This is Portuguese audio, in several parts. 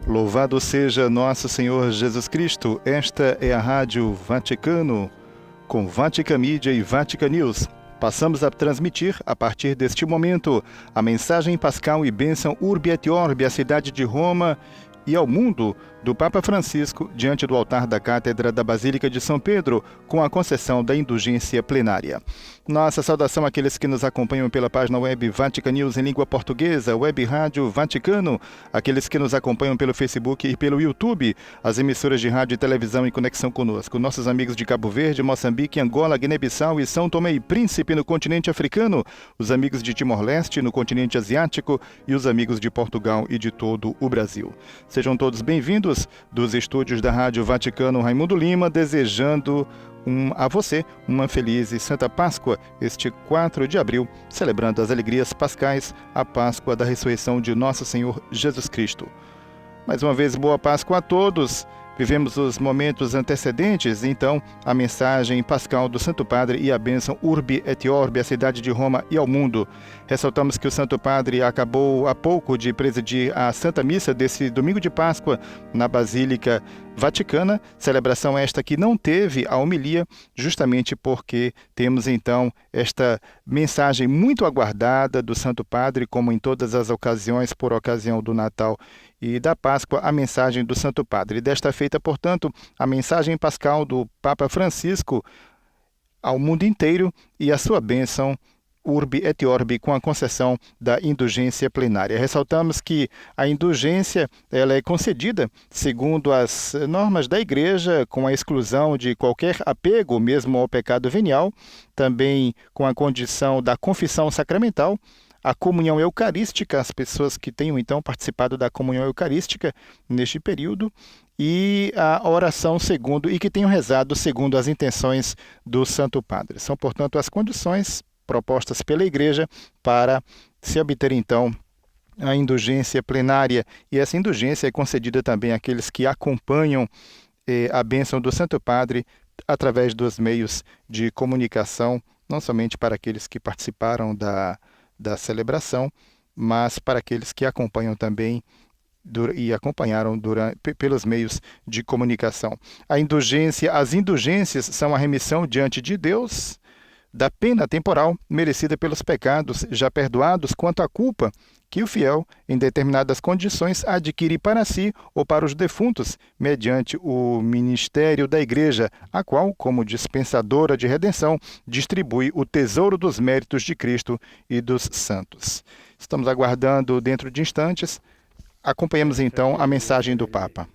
Louvado seja nosso Senhor Jesus Cristo. Esta é a Rádio Vaticano, com Vatican Media e Vatican News. Passamos a transmitir, a partir deste momento, a mensagem pascal e bênção Urbi et Orbi, à cidade de Roma e ao mundo, do Papa Francisco, diante do altar da Cátedra da Basílica de São Pedro, com a concessão da indulgência plenária. Nossa saudação àqueles que nos acompanham pela página web Vatican News em língua portuguesa, Web Rádio Vaticano, aqueles que nos acompanham pelo Facebook e pelo YouTube, as emissoras de rádio e televisão em conexão conosco, nossos amigos de Cabo Verde, Moçambique, Angola, Guiné-Bissau e São Tomé e Príncipe no continente africano, os amigos de Timor-Leste no continente asiático e os amigos de Portugal e de todo o Brasil. Sejam todos bem-vindos dos estúdios da Rádio Vaticano, Raimundo Lima, desejando a você uma feliz e Santa Páscoa, este 4 de abril, celebrando as alegrias pascais, a Páscoa da ressurreição de nosso Senhor Jesus Cristo. Mais uma vez, boa Páscoa a todos. Vivemos os momentos antecedentes, então, a mensagem pascal do Santo Padre e a bênção Urbi et Orbi, à cidade de Roma e ao mundo. Ressaltamos que o Santo Padre acabou há pouco de presidir a Santa Missa desse domingo de Páscoa na Basílica Vaticana, celebração esta que não teve a homilia, justamente porque temos então esta mensagem muito aguardada do Santo Padre, como em todas as ocasiões, por ocasião do Natal e da Páscoa, a mensagem do Santo Padre. Desta feita, portanto, a mensagem pascal do Papa Francisco ao mundo inteiro e a sua bênção Urbi et Orbi, com a concessão da indulgência plenária. Ressaltamos que a indulgência ela é concedida segundo as normas da Igreja, com a exclusão de qualquer apego, mesmo ao pecado venial, também com a condição da confissão sacramental, a comunhão eucarística, as pessoas que tenham então participado da comunhão eucarística neste período, e a oração segundo, e que tenham rezado segundo as intenções do Santo Padre. São, portanto, as condições propostas pela Igreja para se obter então a indulgência plenária, e essa indulgência é concedida também àqueles que acompanham a bênção do Santo Padre através dos meios de comunicação, não somente para aqueles que participaram da celebração, mas para aqueles que acompanham também e acompanharam pelos meios de comunicação. As indulgências são a remissão diante de Deus da pena temporal merecida pelos pecados já perdoados quanto à culpa que o fiel, em determinadas condições, adquire para si ou para os defuntos, mediante o ministério da Igreja, a qual, como dispensadora de redenção, distribui o tesouro dos méritos de Cristo e dos santos. Estamos aguardando dentro de instantes. Acompanhamos então a mensagem do Papa.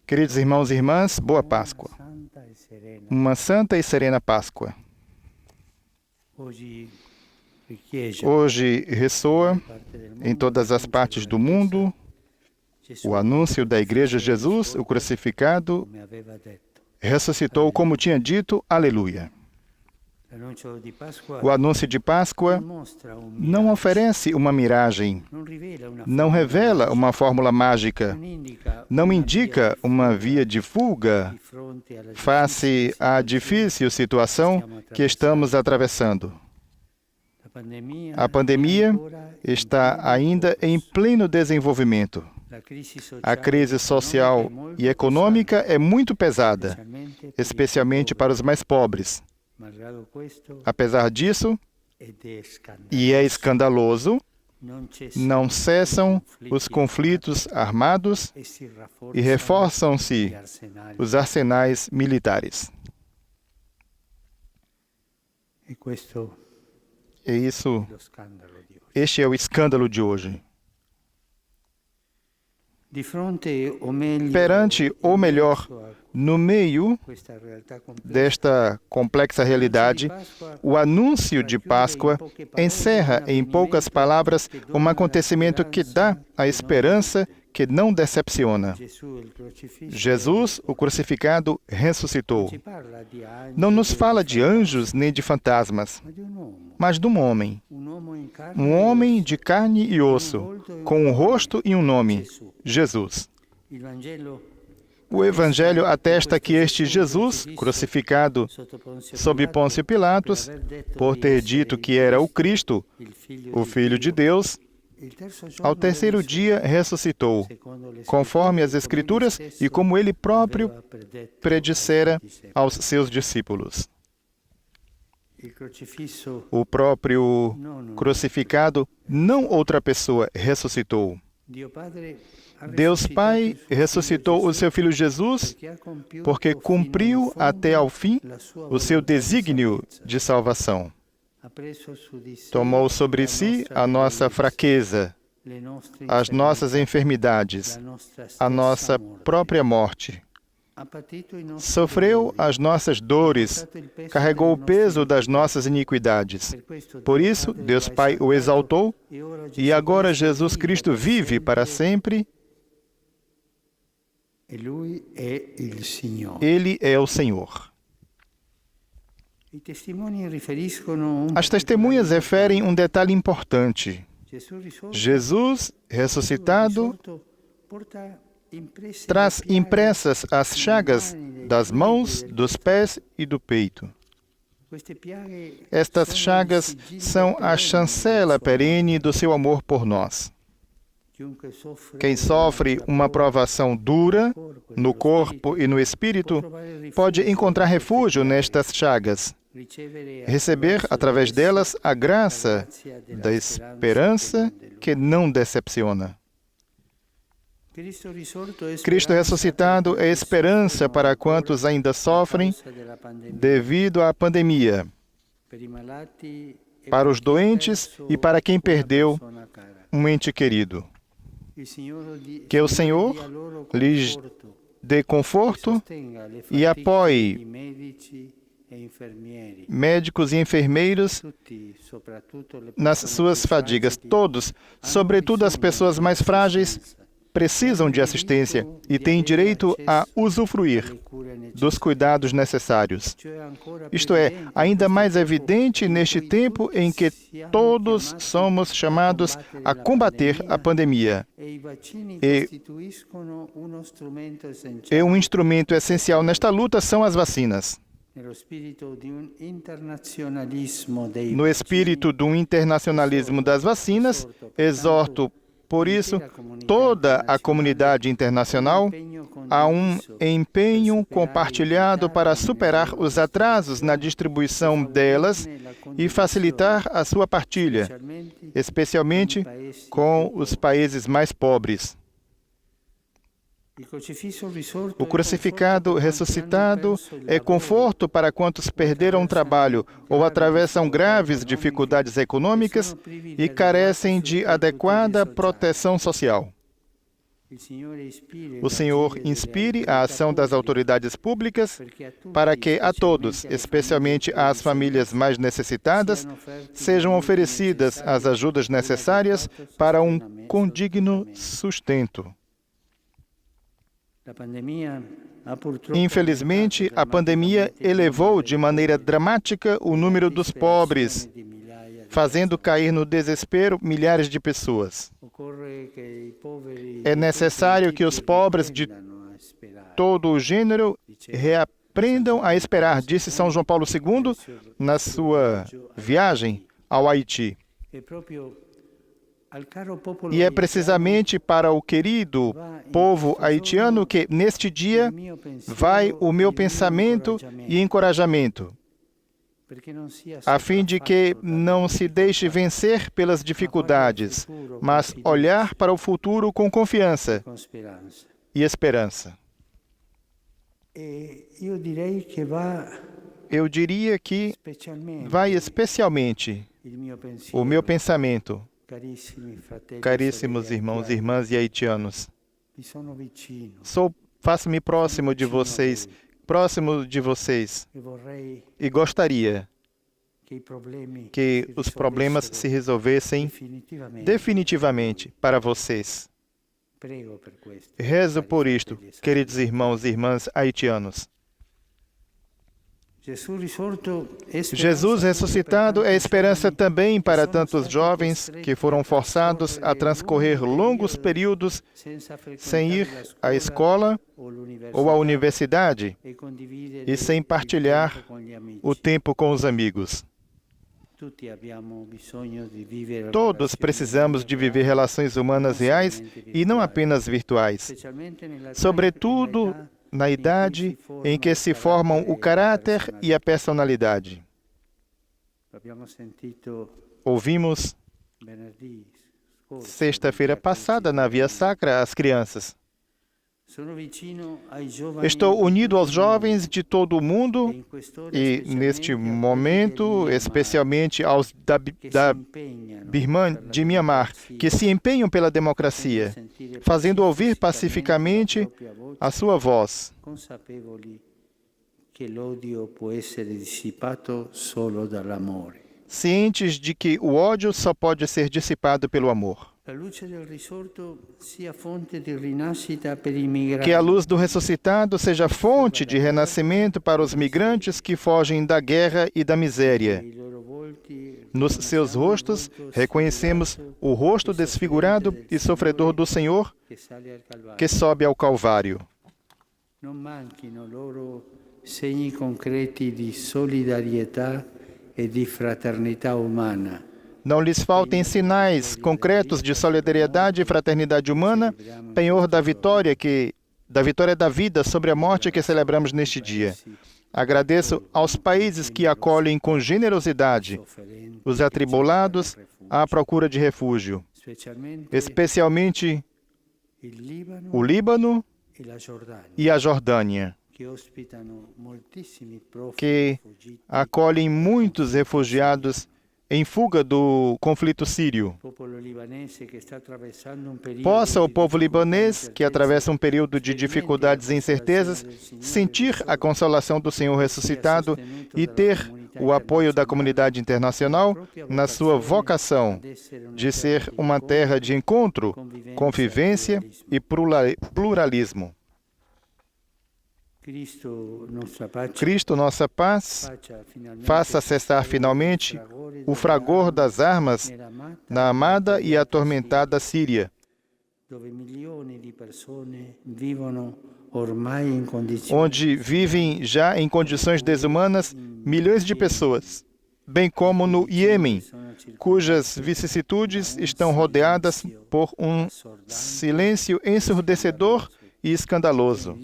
Queridos irmãos e irmãs, boa Páscoa. Uma santa e serena Páscoa. Hoje ressoa em todas as partes do mundo o anúncio da Igreja: Jesus, o crucificado, ressuscitou, como tinha dito, aleluia. O anúncio de Páscoa não oferece uma miragem, não revela uma fórmula mágica, não indica uma via de fuga face à difícil situação que estamos atravessando. A pandemia está ainda em pleno desenvolvimento. A crise social e econômica é muito pesada, especialmente para os mais pobres. Apesar disso, e é escandaloso, não cessam os conflitos armados e reforçam-se os arsenais militares. Este é o escândalo de hoje. Perante, ou melhor, no meio desta complexa realidade, o anúncio de Páscoa encerra, em poucas palavras, um acontecimento que dá a esperança que não decepciona. Jesus, o crucificado, ressuscitou. Não nos fala de anjos nem de fantasmas, mas de um homem. Um homem de carne e osso, com um rosto e um nome: Jesus. O Evangelho atesta que este Jesus, crucificado sob Pôncio Pilatos, por ter dito que era o Cristo, o Filho de Deus, Ao terceiro dia ressuscitou, conforme as Escrituras e como ele próprio predissera aos seus discípulos. O próprio crucificado, não outra pessoa, ressuscitou. Deus Pai ressuscitou o seu Filho Jesus porque cumpriu até ao fim o seu desígnio de salvação. Tomou sobre si a nossa fraqueza, as nossas enfermidades, a nossa própria morte. Sofreu as nossas dores, carregou o peso das nossas iniquidades. Por isso, Deus Pai o exaltou e agora Jesus Cristo vive para sempre. Ele é o Senhor. As testemunhas referem um detalhe importante. Jesus, ressuscitado, traz impressas as chagas das mãos, dos pés e do peito. Estas chagas são a chancela perene do seu amor por nós. Quem sofre uma provação dura no corpo e no espírito pode encontrar refúgio nestas chagas, receber através delas a graça da esperança que não decepciona. Cristo ressuscitado é esperança para quantos ainda sofrem devido à pandemia, para os doentes e para quem perdeu um ente querido. Que o Senhor lhes dê conforto e apoie médicos e enfermeiros nas suas fadigas. Todos, sobretudo as pessoas mais frágeis, precisam de assistência e têm direito a usufruir dos cuidados necessários. Isto é, ainda mais evidente neste tempo em que todos somos chamados a combater a pandemia. E um instrumento essencial nesta luta são as vacinas. No espírito do internacionalismo das vacinas, exorto, por isso, toda a comunidade internacional a um empenho compartilhado para superar os atrasos na distribuição delas e facilitar a sua partilha, especialmente com os países mais pobres. O crucificado ressuscitado é conforto para quantos perderam o trabalho ou atravessam graves dificuldades econômicas e carecem de adequada proteção social. O Senhor inspire a ação das autoridades públicas para que a todos, especialmente às famílias mais necessitadas, sejam oferecidas as ajudas necessárias para um condigno sustento. Infelizmente, a pandemia elevou de maneira dramática o número dos pobres, fazendo cair no desespero milhares de pessoas. É necessário que os pobres de todo o gênero reaprendam a esperar, disse São João Paulo II na sua viagem ao Haiti. E é precisamente para o querido povo haitiano que, neste dia, vai o meu pensamento e encorajamento, a fim de que não se deixe vencer pelas dificuldades, mas olhar para o futuro com confiança e esperança. Eu diria que vai especialmente o meu pensamento, caríssimos irmãos e irmãs e haitianos. Faço-me próximo de vocês, e gostaria que os problemas se resolvessem definitivamente para vocês. Rezo por isto, queridos irmãos e irmãs haitianos. Jesus ressuscitado é esperança também para tantos jovens que foram forçados a transcorrer longos períodos sem ir à escola ou à universidade e sem partilhar o tempo com os amigos. Todos precisamos de viver relações humanas reais e não apenas virtuais, sobretudo na idade em que se formam o caráter e a personalidade. Ouvimos sexta-feira passada na Via Sacra às crianças. Estou unido aos jovens de todo o mundo e, neste momento, especialmente aos da Birmã, de Mianmar, que se empenham pela democracia, fazendo ouvir pacificamente a sua voz. Cientes de que o ódio só pode ser dissipado pelo amor. Que a luz do ressuscitado seja fonte de renascimento para os migrantes que fogem da guerra e da miséria. Nos seus rostos, reconhecemos o rosto desfigurado e sofredor do Senhor que sobe ao Calvário. Não manchino loro segni concreti di solidarietà e di fraternità umana. Não lhes faltem sinais concretos de solidariedade e fraternidade humana, penhor da vitória da vida sobre a morte que celebramos neste dia. Agradeço aos países que acolhem com generosidade os atribulados à procura de refúgio, especialmente o Líbano e a Jordânia, que acolhem muitos refugiados em fuga do conflito sírio. Possa o povo libanês, que atravessa um período de dificuldades e incertezas, sentir a consolação do Senhor ressuscitado e ter o apoio da comunidade internacional na sua vocação de ser uma terra de encontro, convivência e pluralismo. Cristo, nossa paz, faça cessar finalmente o fragor das armas na amada e atormentada Síria, onde vivem já em condições desumanas milhões de pessoas, bem como no Iêmen, cujas vicissitudes estão rodeadas por um silêncio ensurdecedor e escandaloso.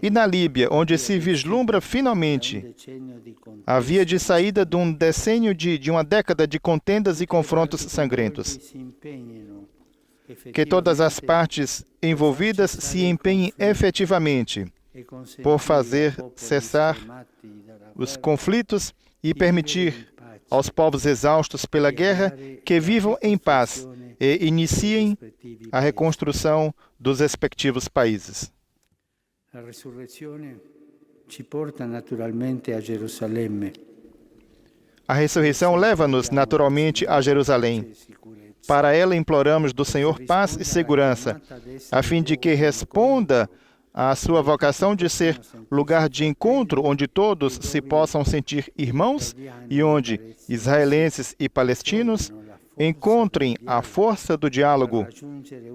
E na Líbia, onde se vislumbra finalmente a via de saída de um decênio de uma década de contendas e confrontos sangrentos. Que todas as partes envolvidas se empenhem efetivamente por fazer cessar os conflitos e permitir aos povos exaustos pela guerra que vivam em paz e iniciem a reconstrução dos respectivos países. A ressurreição ci porta naturalmente a Jerusalém. A ressurreição leva-nos naturalmente a Jerusalém. Para ela imploramos do Senhor paz e segurança, a fim de que responda à sua vocação de ser lugar de encontro onde todos se possam sentir irmãos e onde israelenses e palestinos encontrem a força do diálogo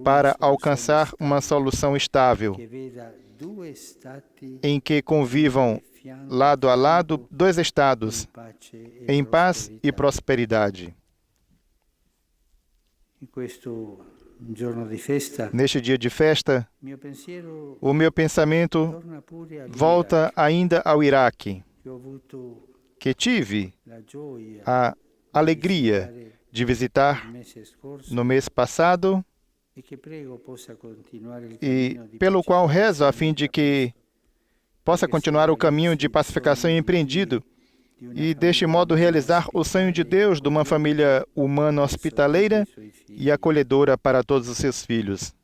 para alcançar uma solução estável, em que convivam lado a lado dois estados, em paz e prosperidade. Neste dia de festa, o meu pensamento volta ainda ao Iraque, que tive a alegria de visitar no mês passado e pelo qual rezo a fim de que possa continuar o caminho de pacificação empreendido e, deste modo, realizar o sonho de Deus de uma família humana hospitaleira e acolhedora para todos os seus filhos.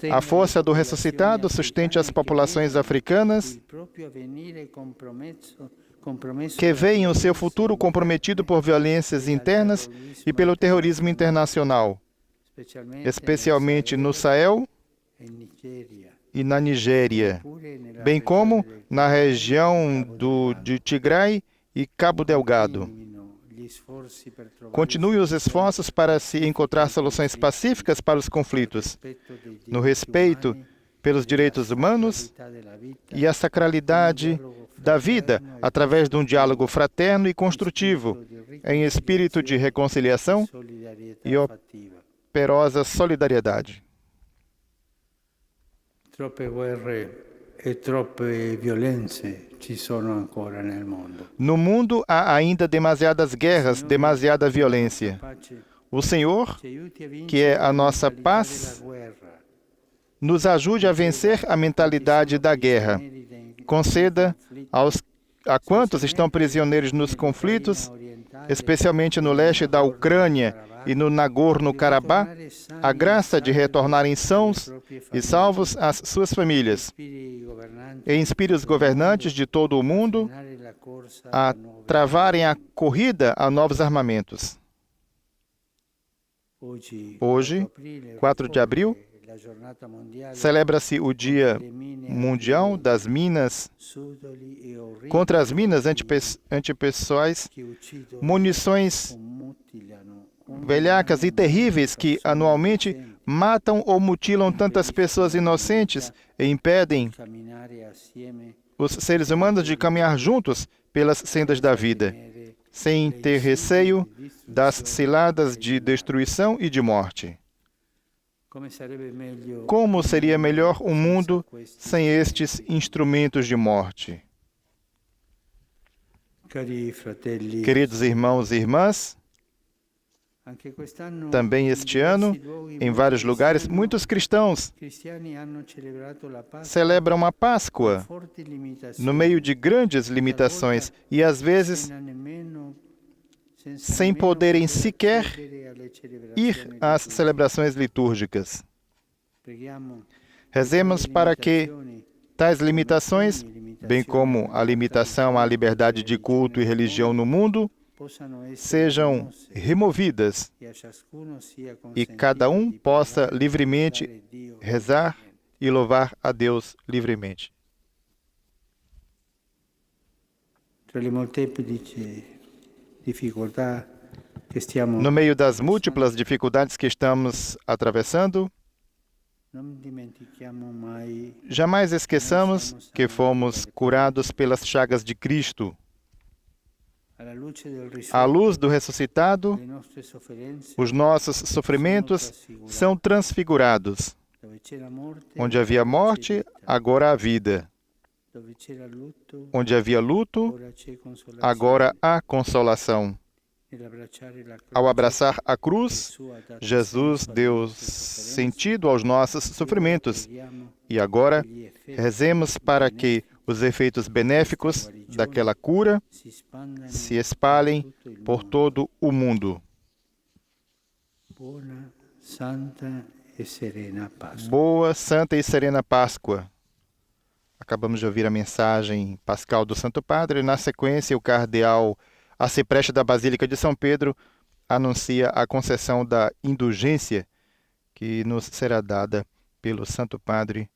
A força do ressuscitado sustente as populações africanas que veem o seu futuro comprometido por violências internas e pelo terrorismo internacional, especialmente no Sahel e na Nigéria, bem como na região de Tigray e Cabo Delgado. Continue os esforços para se encontrar soluções pacíficas para os conflitos, no respeito pelos direitos humanos e a sacralidade da vida através de um diálogo fraterno e construtivo, em espírito de reconciliação e operosa solidariedade. Troppe guerre e troppe violenze ci sono ancora nel mondo. No mundo há ainda demasiadas guerras, demasiada violência. O Senhor, que é a nossa paz, nos ajude a vencer a mentalidade da guerra. Conceda a quantos estão prisioneiros nos conflitos, especialmente no leste da Ucrânia e no Nagorno-Karabakh, a graça de retornarem sãos e salvos às suas famílias. E inspire os governantes de todo o mundo a travarem a corrida a novos armamentos. Hoje, 4 de abril, celebra-se o Dia Mundial das Minas contra as minas antipessoais, munições velhacas e terríveis que anualmente matam ou mutilam tantas pessoas inocentes e impedem os seres humanos de caminhar juntos pelas sendas da vida, sem ter receio das ciladas de destruição e de morte. Como seria melhor um mundo sem estes instrumentos de morte? Queridos irmãos e irmãs, também este ano, em vários lugares, muitos cristãos celebram a Páscoa no meio de grandes limitações e, às vezes, sem poderem sequer ir às celebrações litúrgicas. Rezemos para que tais limitações, bem como a limitação à liberdade de culto e religião no mundo, sejam removidas e cada um possa livremente rezar e louvar a Deus livremente. No meio das múltiplas dificuldades que estamos atravessando, jamais esqueçamos que fomos curados pelas chagas de Cristo. À luz do ressuscitado, os nossos sofrimentos são transfigurados. Onde havia morte, agora há vida. Onde havia luto, agora há consolação. Ao abraçar a cruz, Jesus deu sentido aos nossos sofrimentos. E agora, rezemos para que os efeitos benéficos daquela cura se espalhem por todo o mundo. Boa, santa e serena Páscoa. Acabamos de ouvir a mensagem pascal do Santo Padre. Na sequência, o cardeal arcipreste da Basílica de São Pedro anuncia a concessão da indulgência que nos será dada pelo Santo Padre,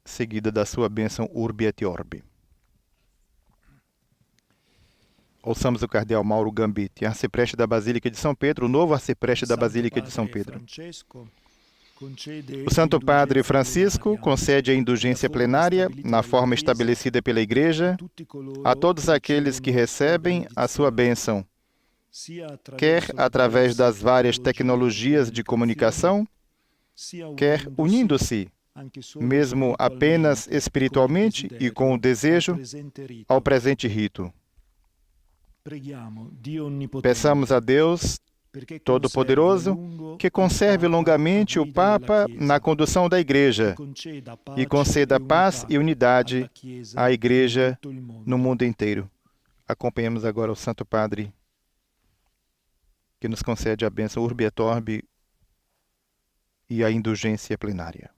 seguida da sua bênção Urbi et Orbi. Ouçamos o cardeal Mauro Gambiti, arcipreste da Basílica de São Pedro, o novo arcipreste da Basílica de São Pedro. O Santo Padre Francisco concede a indulgência plenária, na forma estabelecida pela Igreja, a todos aqueles que recebem a sua bênção, quer através das várias tecnologias de comunicação, quer unindo-se, mesmo apenas espiritualmente e com o desejo, ao presente rito. Peçamos a Deus Todo-Poderoso que conserve longamente o Papa na condução da Igreja e conceda paz e unidade à Igreja no mundo inteiro. Acompanhemos agora o Santo Padre, que nos concede a bênção Urbi et Orbi e a indulgência plenária.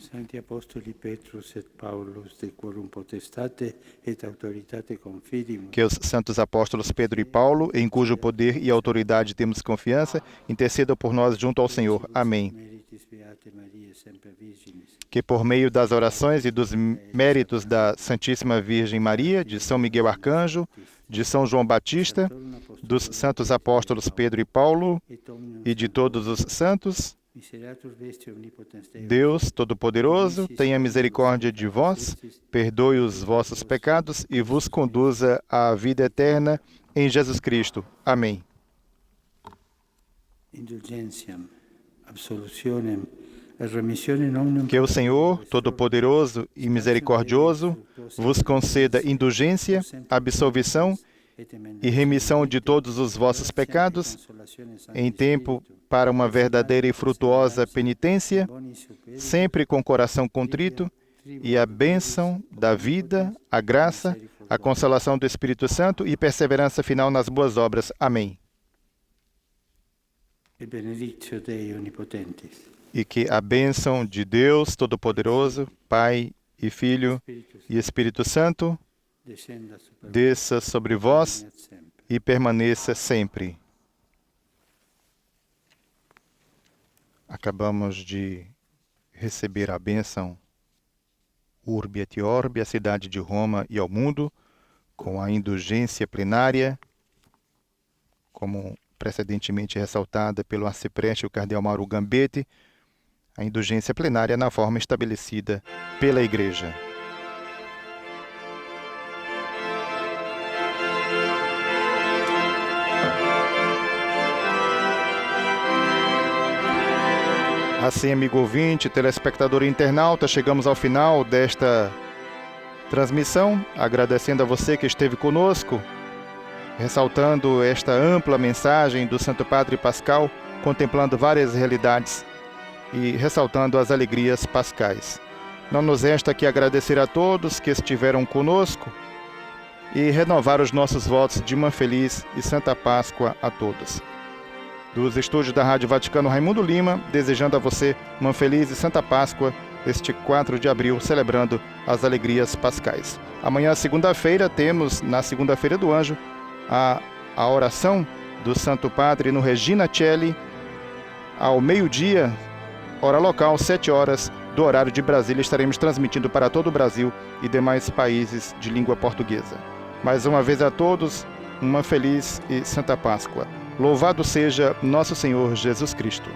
Santi Apostoli Petrus et Paulus, de quorum potestate et autoritate confidimus. Que os santos apóstolos Pedro e Paulo, em cujo poder e autoridade temos confiança, intercedam por nós junto ao Senhor. Amém. Que por meio das orações e dos méritos da Santíssima Virgem Maria, de São Miguel Arcanjo, de São João Batista, dos santos apóstolos Pedro e Paulo e de todos os santos, Miserator vesti omnipotens Deus, Deus Todo-Poderoso, tenha misericórdia de vós, perdoe os vossos pecados e vos conduza à vida eterna em Jesus Cristo. Amém. indulgentiam, absolutionem, et remissionem omnium Que o Senhor, Todo-Poderoso e Misericordioso, vos conceda indulgência, absolvição e remissão de todos os vossos pecados, em tempo para uma verdadeira e frutuosa penitência, sempre com coração contrito, e a bênção da vida, a graça, a consolação do Espírito Santo e perseverança final nas boas obras. Amém. et benedictio Dei omnipotentis, E que a bênção de Deus Todo-Poderoso, Pai e Filho e Espírito Santo, descenda super desça sobre vós et semper. e permaneça sempre. Acabamos de receber a bênção Urbi et Orbi, à cidade de Roma e ao mundo, com a indulgência plenária, como precedentemente ressaltada pelo arcipreste o cardeal Mauro Gambetti, a indulgência plenária na forma estabelecida pela Igreja. Assim, amigo ouvinte, telespectador e internauta, chegamos ao final desta transmissão, agradecendo a você que esteve conosco, ressaltando esta ampla mensagem do Santo Padre Pascal, contemplando várias realidades e ressaltando as alegrias pascais. Não nos resta aqui agradecer a todos que estiveram conosco e renovar os nossos votos de uma feliz e Santa Páscoa a todos. Dos estúdios da Rádio Vaticano, Raimundo Lima, desejando a você uma feliz e Santa Páscoa, este 4 de abril, celebrando as alegrias pascais. Amanhã, segunda-feira, temos, na Segunda-feira do Anjo, a oração do Santo Padre no Regina Coeli, ao meio-dia, hora local, 7 horas do horário de Brasília. Estaremos transmitindo para todo o Brasil e demais países de língua portuguesa. Mais uma vez a todos, uma feliz e Santa Páscoa. Louvado seja nosso Senhor Jesus Cristo.